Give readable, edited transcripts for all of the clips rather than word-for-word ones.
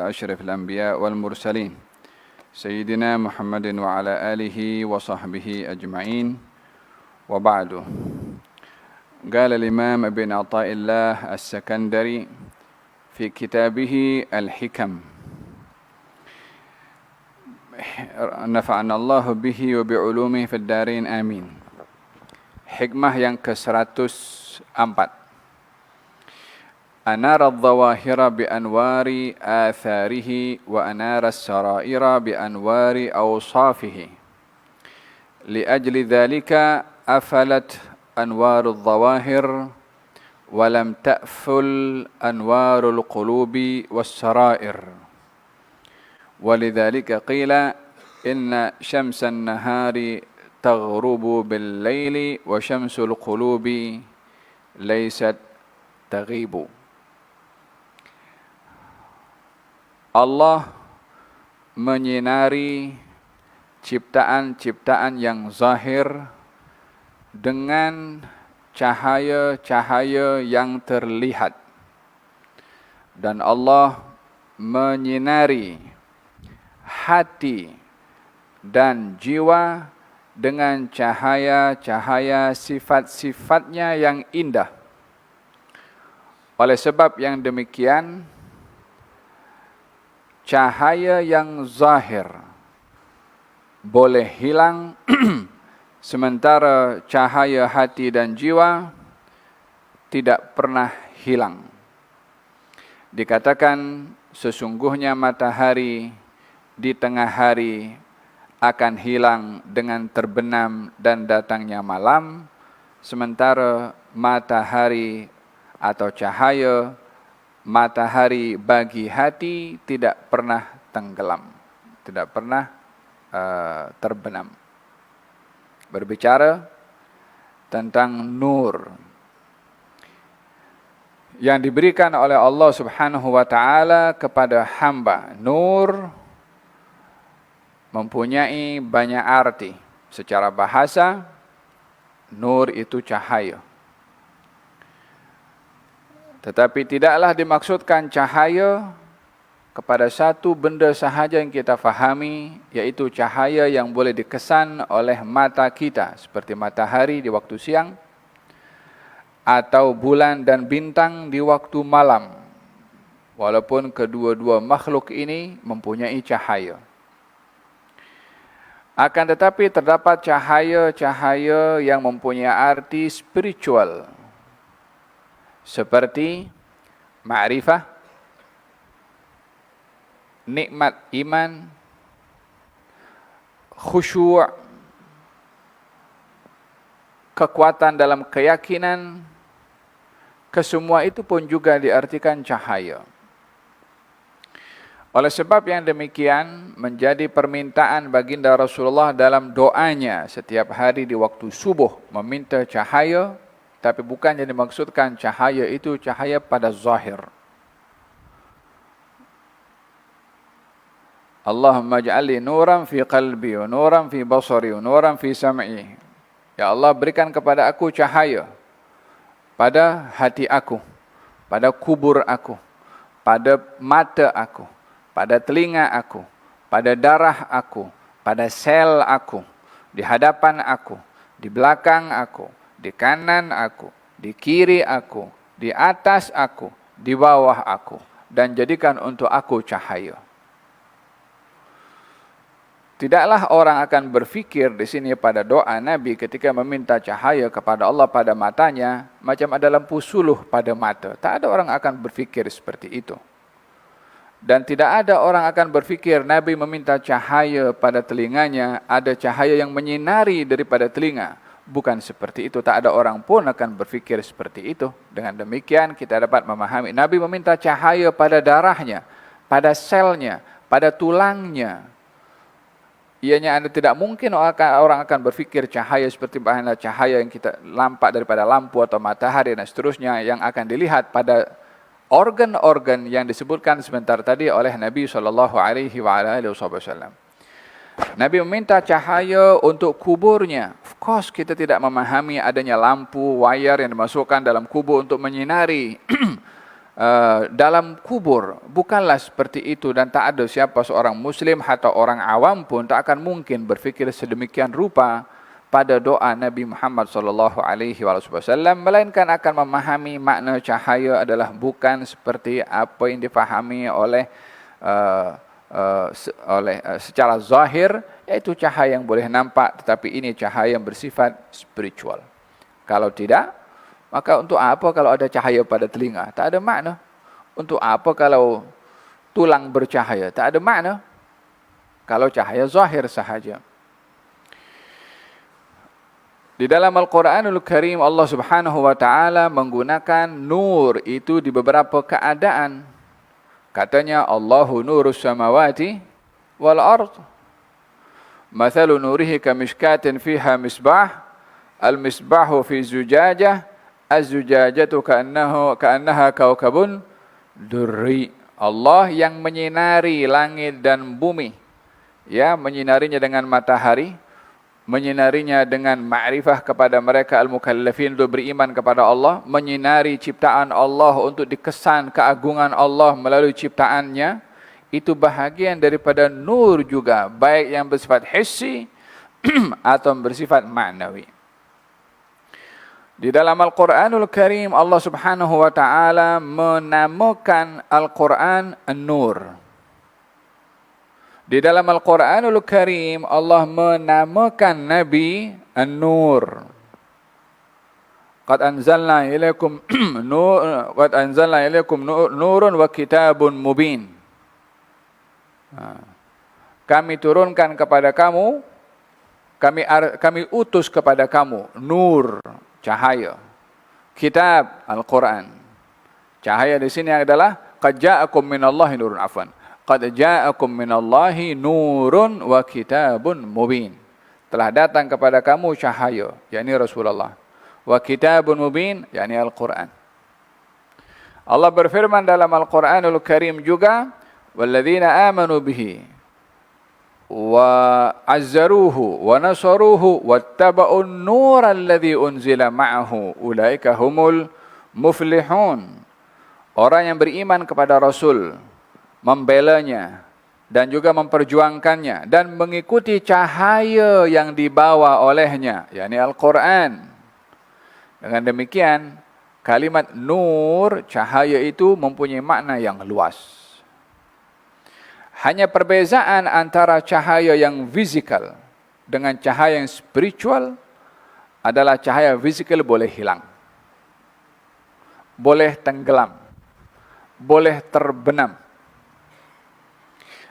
أشرف الأنبياء والمرسلين سيدنا محمد وعلى آله وصحبه أجمعين وبعد. قال الإمام ابن عطاء الله السكندري في كتابه الحكم نفعنا الله به وبعلومه في الدارين آمين. Hikmah yang ke-104. أنار الظواهر بأنوار آثاره وأنار السرائر بأنوار أوصافه لأجل ذلك أفلت أنوار الظواهر ولم تأفل أنوار القلوب والسرائر ولذلك قيل إن شمس النهار تغرب بالليل وشمس القلوب ليست تغيب. Allah menyinari ciptaan-ciptaan yang zahir dengan cahaya-cahaya yang terlihat. Dan Allah menyinari hati dan jiwa dengan cahaya-cahaya sifat-sifatnya yang indah. Oleh sebab yang demikian, cahaya yang zahir boleh hilang, sementara cahaya hati dan jiwa tidak pernah hilang. Dikatakan sesungguhnya matahari di tengah hari akan hilang dengan terbenam dan datangnya malam, sementara matahari atau cahaya matahari bagi hati tidak pernah tenggelam, tidak pernah terbenam. Berbicara tentang nur yang diberikan oleh Allah Subhanahu wa taala kepada hamba. Nur mempunyai banyak arti. Secara bahasa, nur itu cahaya. Tetapi tidaklah dimaksudkan cahaya kepada satu benda sahaja yang kita fahami, yaitu cahaya yang boleh dikesan oleh mata kita, seperti matahari di waktu siang, atau bulan dan bintang di waktu malam. Walaupun kedua-dua makhluk ini mempunyai cahaya. Akan tetapi terdapat cahaya-cahaya yang mempunyai arti spiritual, seperti ma'rifah, nikmat iman, khusyuk, kekuatan dalam keyakinan, kesemua itu pun juga diartikan cahaya. Oleh sebab yang demikian, menjadi permintaan baginda Rasulullah dalam doanya setiap hari di waktu subuh meminta cahaya, tapi bukan yang dimaksudkan cahaya itu cahaya pada zahir. Allahumma ja'alli nuran fi qalbi wa nuran fi basari wa nuran fi sam'i. Ya Allah, berikan kepada aku cahaya pada hati aku, pada kubur aku, pada mata aku, pada telinga aku, pada darah aku, pada sel aku, di hadapan aku, di belakang aku, di kanan aku, di kiri aku, di atas aku, di bawah aku, dan jadikan untuk aku cahaya. Tidaklah orang akan berfikir di sini pada doa Nabi ketika meminta cahaya kepada Allah pada matanya, macam ada lampu suluh pada mata. Tak ada orang akan berfikir seperti itu. Dan tidak ada orang akan berfikir Nabi meminta cahaya pada telinganya, ada cahaya yang menyinari daripada telinga. Bukan seperti itu, tak ada orang pun akan berfikir seperti itu. Dengan demikian kita dapat memahami Nabi meminta cahaya pada darahnya, pada selnya, pada tulangnya. Ianya anda tidak mungkin orang akan berfikir cahaya seperti bahanlah cahaya yang kita nampak daripada lampu atau matahari dan seterusnya, yang akan dilihat pada organ-organ yang disebutkan sebentar tadi oleh Nabi SAW. Nabi meminta cahaya untuk kuburnya. Of course kita tidak memahami adanya lampu, wayar yang dimasukkan dalam kubur untuk menyinari dalam kubur. Bukanlah seperti itu, dan tak ada siapa seorang muslim atau orang awam pun tak akan mungkin berfikir sedemikian rupa pada doa Nabi Muhammad sallallahu alaihi wasallam, melainkan akan memahami makna cahaya adalah bukan seperti apa yang difahami oleh secara zahir, iaitu cahaya yang boleh nampak, tetapi ini cahaya yang bersifat spiritual. Kalau tidak, maka untuk apa kalau ada cahaya pada telinga? Tak ada makna. Untuk apa kalau tulang bercahaya? Tak ada makna. Kalau cahaya zahir sahaja. Di dalam Al-Quranul Karim, Allah Subhanahu wa taala menggunakan nur itu di beberapa keadaan. Katanya, Allahu nurus samawati wal ard. Mathalu nurihi kamishkatin fiha misbah. Al-misbahu fi zujajah. Az-zujajatu ka'annaha kaukabun durri. Allah yang menyinari langit dan bumi. Ya, menyinarinya dengan matahari, menyinarinya dengan ma'rifah kepada mereka al-mukallafin untuk beriman kepada Allah, menyinari ciptaan Allah untuk dikesan keagungan Allah melalui ciptaannya. Itu bahagian daripada nur juga, baik yang bersifat hissi atau bersifat ma'nawi. Di dalam Al-Quranul Karim, Allah Subhanahu wa taala menamakan Al-Quran An-Nur. Di dalam Al-Quranul Karim, Allah menamakan Nabi An-Nur. Qad anzalna ilaikum nurun wa kitabun mubin. Kami turunkan kepada kamu, kami utus kepada kamu nur, cahaya. Kitab Al-Quran. Cahaya di sini adalah qad ja'akum minallahi nurun, afwan. Qad ja'akum minallahi nurun wa kitabun mubin. Telah datang kepada kamu cahaya, yakni Rasulullah. Wa kitabun mubin, yakni Al-Quran. Allah berfirman dalam Al-Quranul Karim juga, walladzina amanu bihi wa azzaruhu wa nasaruhu wattaba'un nura alladhi unzila ma'ahu ulaika humul muflihun. Orang yang beriman kepada Rasul, membelanya dan juga memperjuangkannya dan mengikuti cahaya yang dibawa olehnya, yakni Al-Quran. Dengan demikian, kalimat nur, cahaya itu mempunyai makna yang luas. Hanya perbezaan antara cahaya yang fizikal dengan cahaya yang spiritual adalah cahaya fizikal boleh hilang, boleh tenggelam, boleh terbenam.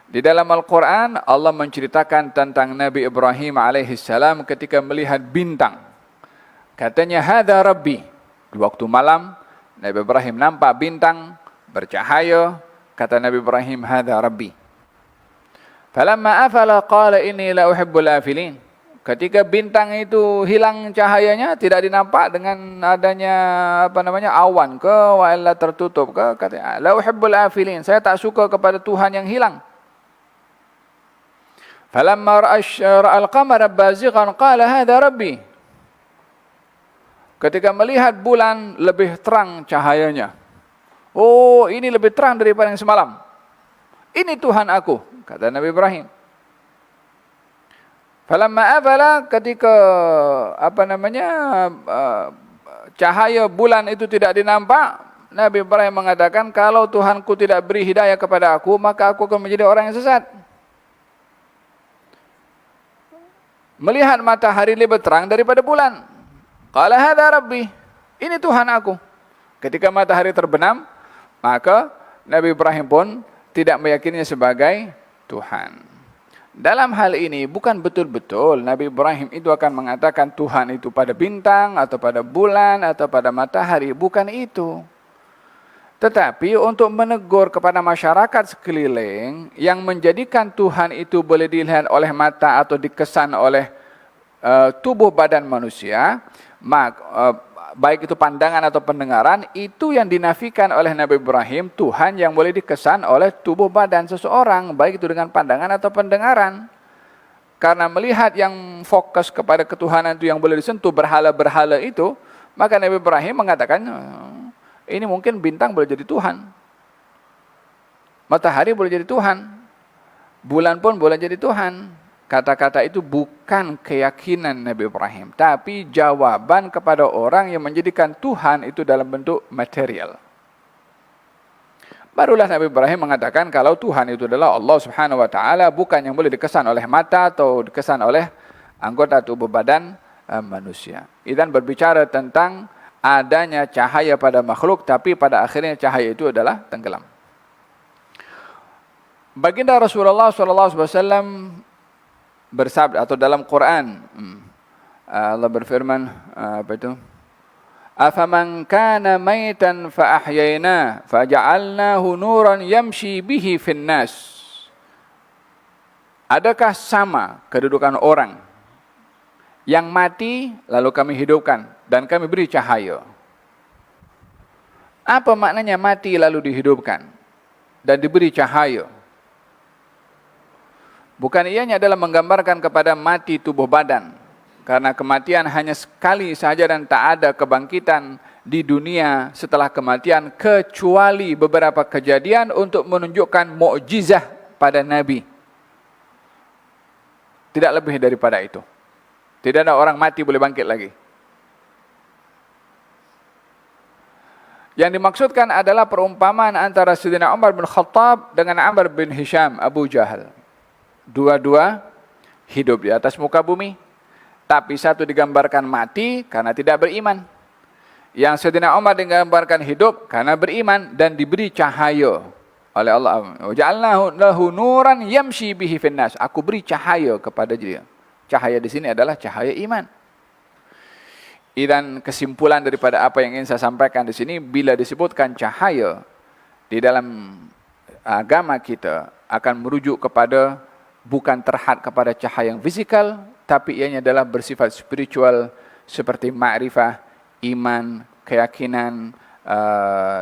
Di dalam Al-Quran, Allah menceritakan tentang Nabi Ibrahim alaihissalam ketika melihat bintang. Katanya, hadza Rabbi. Di waktu malam, Nabi Ibrahim nampak bintang bercahaya. Kata Nabi Ibrahim, hadza Rabbi. Falamma afala qala inni la uhibbul afilin. Ketika bintang itu hilang cahayanya, tidak dinampak dengan adanya awan ke, wa illa tertutup ke, katanya la uhibbul afilin, saya tak suka kepada Tuhan yang hilang. Falamma ra'al qamara bazighan qala hadza rabbi. Ketika melihat bulan lebih terang cahayanya, oh, ini lebih terang daripada yang semalam. Ini Tuhan aku, kata Nabi Ibrahim. Falamma afala, ketika cahaya bulan itu tidak dinampak, Nabi Ibrahim mengatakan, kalau Tuhanku tidak beri hidayah kepada aku, maka aku akan menjadi orang yang sesat. Melihat matahari lebih terang daripada bulan. Qala hadza rabbi, ini Tuhan aku. Ketika matahari terbenam, maka Nabi Ibrahim pun tidak meyakininya sebagai Tuhan. Dalam hal ini bukan betul-betul Nabi Ibrahim itu akan mengatakan Tuhan itu pada bintang atau pada bulan atau pada matahari. Bukan itu. Tetapi untuk menegur kepada masyarakat sekeliling yang menjadikan Tuhan itu boleh dilihat oleh mata atau dikesan oleh tubuh badan manusia, baik itu pandangan atau pendengaran, itu yang dinafikan oleh Nabi Ibrahim, Tuhan yang boleh dikesan oleh tubuh badan seseorang, baik itu dengan pandangan atau pendengaran. Karena melihat yang fokus kepada ketuhanan itu yang boleh disentuh, berhala-berhala itu, maka Nabi Ibrahim mengatakan, Ini mungkin bintang boleh jadi Tuhan. Matahari boleh jadi Tuhan. Bulan pun boleh jadi Tuhan. Kata-kata itu bukan keyakinan Nabi Ibrahim, tapi jawaban kepada orang yang menjadikan Tuhan itu dalam bentuk material. Barulah Nabi Ibrahim mengatakan kalau Tuhan itu adalah Allah Subhanahu wa taala, bukan yang boleh dikesan oleh mata atau dikesan oleh anggota tubuh badan manusia. Idzan berbicara tentang adanya cahaya pada makhluk, tapi pada akhirnya cahaya itu adalah tenggelam. Baginda Rasulullah SAW bersabda, atau dalam Quran Allah berfirman, apa itu? Afaman kana maitan fa ahyayna faja'alnahu nuran yamshi bihi fin nas. Adakah sama kedudukan orang yang mati lalu kami hidupkan dan kami beri cahaya? Apa maknanya mati lalu dihidupkan dan diberi cahaya? Bukan ianya adalah menggambarkan kepada mati tubuh badan. Karena kematian hanya sekali saja dan tak ada kebangkitan di dunia setelah kematian, kecuali beberapa kejadian untuk menunjukkan mukjizah pada Nabi. Tidak lebih daripada itu. Tidak ada orang mati boleh bangkit lagi. Yang dimaksudkan adalah perumpamaan antara Sayyidina Umar bin Khattab dengan Amr bin Hisham, Abu Jahal. Dua-dua hidup di atas muka bumi, tapi satu digambarkan mati karena tidak beriman. Yang Sayyidina Umar digambarkan hidup karena beriman dan diberi cahaya oleh Allah. Ja'alnahu lahu nuran yamshi bihi finnas. Aku beri cahaya kepada dia. Cahaya di sini adalah cahaya iman. Dan kesimpulan daripada apa yang ingin saya sampaikan di sini, bila disebutkan cahaya di dalam agama kita akan merujuk kepada bukan terhad kepada cahaya yang fisikal, tapi ianya adalah bersifat spiritual seperti ma'rifah, iman, keyakinan,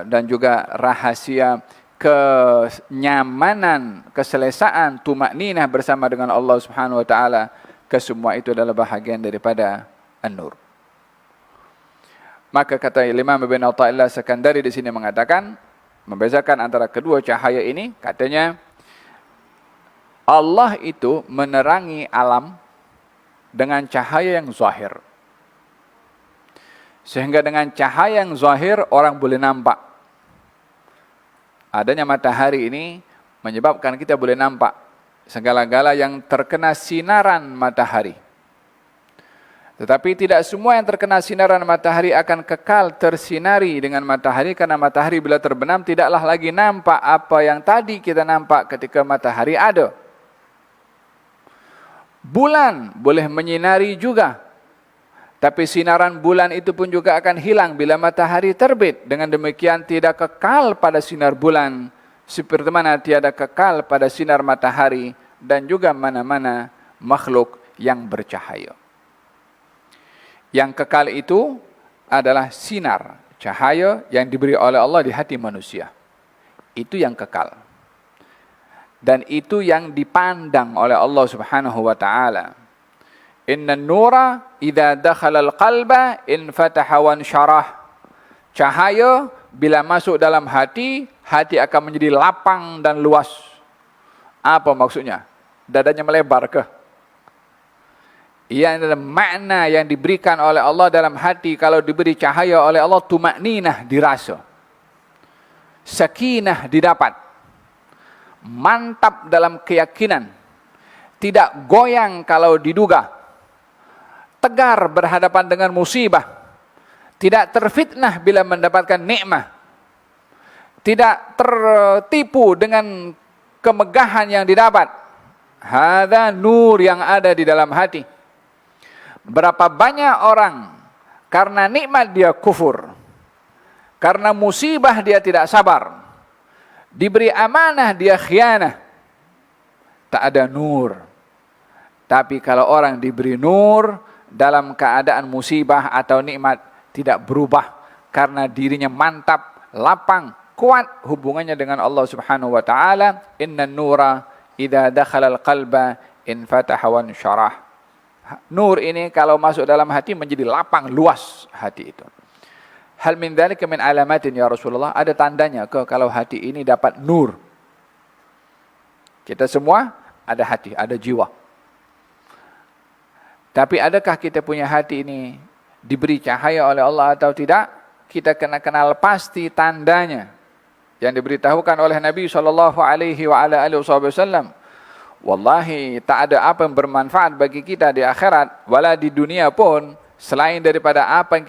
dan juga rahasia, kenyamanan, keselesaan, tumakninah bersama dengan Allah Subhanahu wa taala. Kesemua itu adalah bahagian daripada An-Nur. Maka kata Imam Ibn Athaillah Sekandari di sini mengatakan, membezakan antara kedua cahaya ini, katanya Allah itu menerangi alam dengan cahaya yang zahir. Sehingga dengan cahaya yang zahir orang boleh nampak. Adanya matahari ini menyebabkan kita boleh nampak segala-gala yang terkena sinaran matahari. Tetapi tidak semua yang terkena sinaran matahari akan kekal tersinari dengan matahari, karena matahari bila terbenam tidaklah lagi nampak apa yang tadi kita nampak ketika matahari ada. Bulan boleh menyinari juga, tapi sinaran bulan itu pun juga akan hilang bila matahari terbit. Dengan demikian tidak kekal pada sinar bulan, seperti mana tiada kekal pada sinar matahari dan juga mana-mana makhluk yang bercahaya. Yang kekal itu adalah sinar cahaya yang diberi oleh Allah di hati manusia. Itu yang kekal. Dan itu yang dipandang oleh Allah Subhanahu wa taala. Inna nura idza dakhala al-qalba infataha wa syarah. Cahaya bila masuk dalam hati, hati akan menjadi lapang dan luas. Apa maksudnya? Dadanya melebar ke? Ia adalah makna yang diberikan oleh Allah dalam hati kalau diberi cahaya oleh Allah, tumakninah dirasa. Sakinah didapat. Mantap dalam keyakinan, tidak goyang kalau diduga, tegar berhadapan dengan musibah, tidak terfitnah bila mendapatkan nikmat, tidak tertipu dengan kemegahan yang didapat. Hadza nur yang ada di dalam hati. Berapa banyak orang karena nikmat dia kufur, karena musibah dia tidak sabar, diberi amanah dia khianah, tak ada nur. Tapi kalau orang diberi nur dalam keadaan musibah atau nikmat, tidak berubah karena dirinya mantap, lapang, kuat hubungannya dengan Allah Subhanahu wa taala. Inna nura idza dakhala al-qalba infataha wa syarah. Nur ini kalau masuk dalam hati menjadi lapang, luas hati itu. Hal min dzalika min alamatin ya Rasulullah, ada tandanya ke kalau hati ini dapat nur? Kita semua ada hati, ada jiwa. Tapi adakah kita punya hati ini diberi cahaya oleh Allah atau tidak? Kita kena kenal pasti tandanya yang diberitahukan oleh Nabi SAW. Wallahi tak ada apa yang bermanfaat bagi kita di akhirat, wala di dunia pun, selain daripada apa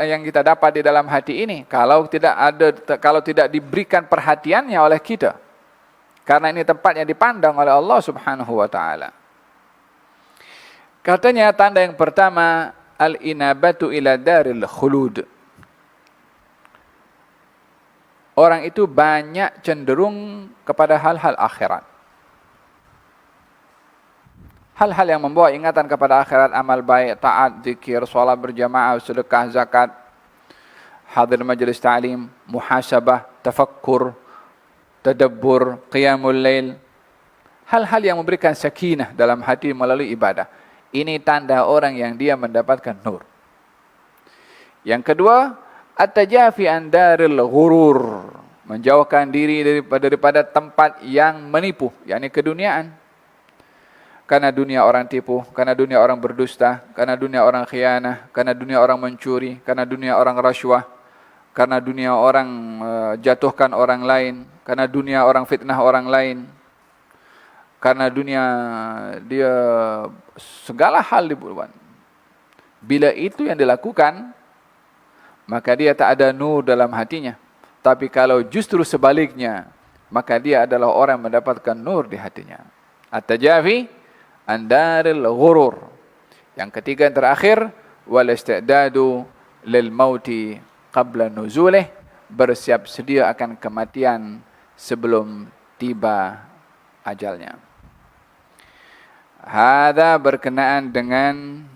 yang kita dapat di dalam hati ini, kalau tidak diberikan perhatiannya oleh kita. Karena ini tempat yang dipandang oleh Allah Subhanahu wa taala. Katanya tanda yang pertama, al-inabatu ila daril khulud. Orang itu banyak cenderung kepada hal-hal akhirat. Hal-hal yang membawa ingatan kepada akhirat, amal baik, taat, zikir, solat berjamaah, sedekah, zakat, hadir majlis ta'lim, muhasabah, tafakkur, tadabbur, qiyamul lail. Hal-hal yang memberikan sakinah dalam hati melalui ibadah. Ini tanda orang yang dia mendapatkan nur. Yang kedua, at-tajafi an daril ghurur. Menjauhkan diri daripada tempat yang menipu, yakni keduniaan. Karena dunia orang tipu, karena dunia orang berdusta, karena dunia orang khianah, karena dunia orang mencuri, karena dunia orang rasuah, karena dunia orang jatuhkan orang lain, karena dunia orang fitnah orang lain, karena dunia dia segala hal dibuat. Bila itu yang dilakukan, maka dia tak ada nur dalam hatinya. Tapi kalau justru sebaliknya, maka dia adalah orang yang mendapatkan nur di hatinya. At-tajafi andaril ghurur. Yang ketiga yang terakhir, wal istidadu lil mauti qabla nuzulih, bersiap sedia akan kematian sebelum tiba ajalnya. Hada berkenaan dengan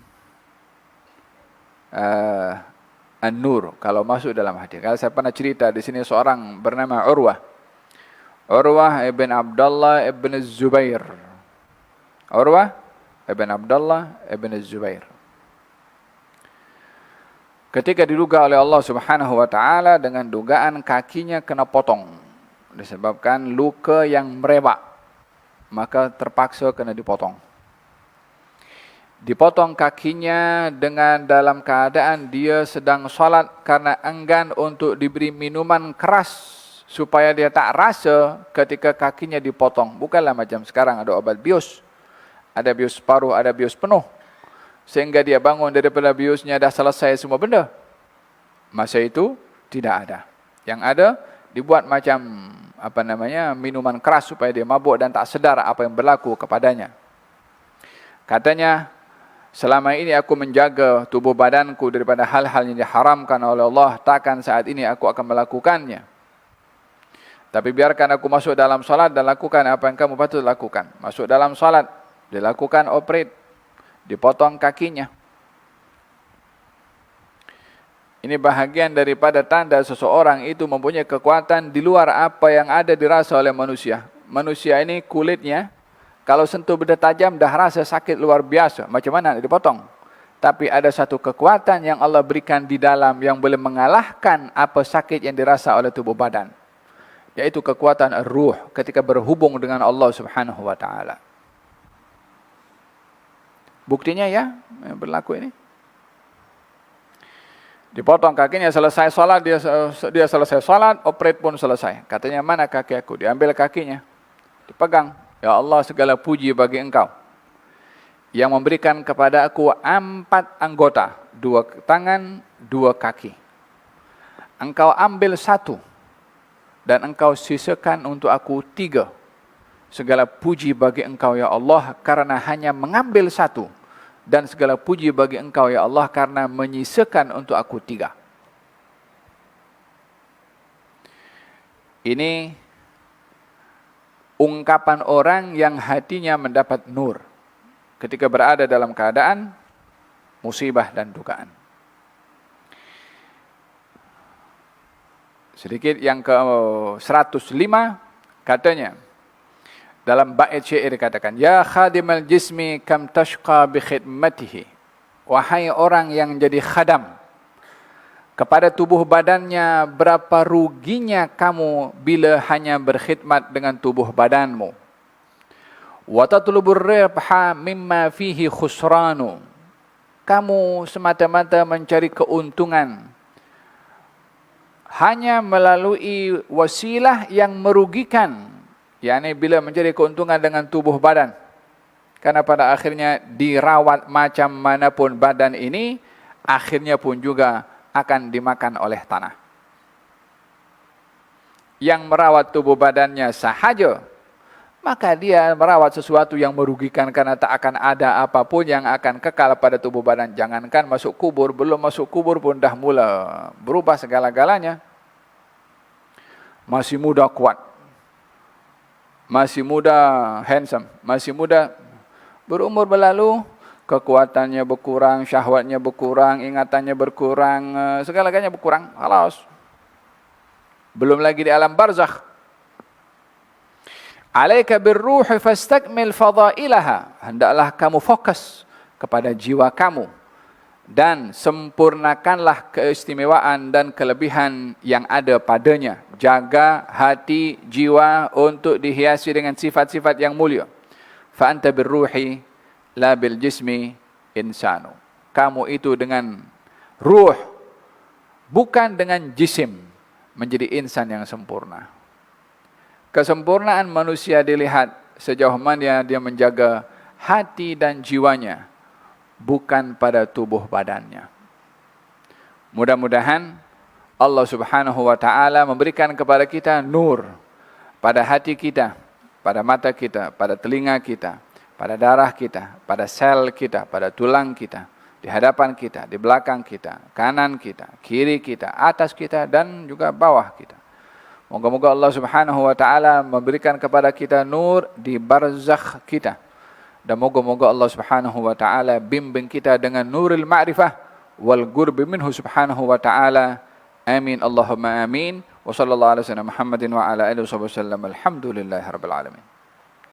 an-nur kalau masuk dalam hati. Kalau saya pernah cerita di sini seorang bernama Urwah ibn Abdullah ibn Zubair. Urwah ibn Abdullah ibn Zubair. Ketika diduga oleh Allah Subhanahu wa taala dengan dugaan kakinya kena potong disebabkan luka yang merebak, maka terpaksa kena dipotong. Dipotong kakinya dengan dalam keadaan dia sedang salat karena enggan untuk diberi minuman keras supaya dia tak rasa ketika kakinya dipotong. Bukanlah macam sekarang ada obat bius. Ada bius separuh, ada bius penuh. Sehingga dia bangun daripada biusnya dah selesai semua benda. Masa itu tidak ada. Yang ada dibuat macam minuman keras supaya dia mabuk dan tak sedar apa yang berlaku kepadanya. Katanya, selama ini aku menjaga tubuh badanku daripada hal-hal yang diharamkan oleh Allah, takkan saat ini aku akan melakukannya. Tapi biarkan aku masuk dalam salat dan lakukan apa yang kamu patut lakukan. Masuk dalam salat, dilakukan operate, dipotong kakinya. Ini bahagian daripada tanda seseorang itu mempunyai kekuatan di luar apa yang ada dirasa oleh manusia. Manusia ini kulitnya, kalau sentuh benda tajam dah rasa sakit luar biasa. Macam mana nak dipotong? Tapi ada satu kekuatan yang Allah berikan di dalam yang boleh mengalahkan apa sakit yang dirasa oleh tubuh badan. Yaitu kekuatan ruh ketika berhubung dengan Allah Subhanahu wa taala. Buktinya ya, yang berlaku ini. Dipotong kakinya, selesai salat, dia selesai salat, operate pun selesai. Katanya, mana kaki aku? Diambil kakinya, dipegang. Ya Allah, segala puji bagi Engkau yang memberikan kepada aku 4 anggota, 2 tangan, 2 kaki. Engkau ambil 1 dan Engkau sisakan untuk aku 3. Segala puji bagi Engkau ya Allah karena hanya mengambil 1, dan segala puji bagi Engkau ya Allah karena menyisakan untuk aku 3. Ini ungkapan orang yang hatinya mendapat nur ketika berada dalam keadaan musibah dan dugaan. Sedikit yang ke-105 katanya, dalam bait syair dikatakan, ya khadimal jismi kam tashqa bi khidmatihi. Wahai orang yang jadi khadam, kepada tubuh badannya, berapa ruginya kamu bila hanya berkhidmat dengan tubuh badanmu. Wa tatlubur ribha mimma fihi khusranu. Kamu semata-mata mencari keuntungan hanya melalui wasilah yang merugikan, yakni bila mencari keuntungan dengan tubuh badan. Karena pada akhirnya dirawat macam manapun badan ini, akhirnya pun juga akan dimakan oleh tanah. Yang merawat tubuh badannya sahaja, maka dia merawat sesuatu yang merugikan, karena tak akan ada apapun yang akan kekal pada tubuh badan. Jangankan masuk kubur, belum masuk kubur pun dah mula berubah segala-galanya. Masih muda kuat, masih muda handsome, masih muda, berumur berlalu, kekuatannya berkurang, syahwatnya berkurang, ingatannya berkurang, segala-galanya berkurang. Halas. Belum lagi di alam barzakh. Alaika birruhi fastakmil fadailaha. Hendaklah kamu fokus kepada jiwa kamu dan sempurnakanlah keistimewaan dan kelebihan yang ada padanya. Jaga hati, jiwa untuk dihiasi dengan sifat-sifat yang mulia. Fa anta birruhi la bil jismi insanu. Kamu itu dengan ruh, bukan dengan jisim, menjadi insan yang sempurna. Kesempurnaan manusia dilihat sejauh mana dia menjaga hati dan jiwanya, bukan pada tubuh badannya. Mudah-mudahan Allah Subhanahu wa taala memberikan kepada kita nur pada hati kita, pada mata kita, pada telinga kita, pada darah kita, pada sel kita, pada tulang kita, di hadapan kita, di belakang kita, kanan kita, kiri kita, atas kita, dan juga bawah kita. Moga-moga Allah Subhanahu wa taala memberikan kepada kita nur di barzakh kita. Dan moga-moga Allah Subhanahu wa taala bimbing kita dengan nuril ma'rifah wal qurbi minhu Subhanahu wa taala. Amin Allahumma amin. Wa sallallahu alaihi wasallam Muhammadin wa ala alihi wasallam. Alhamdulillahirabbil alamin.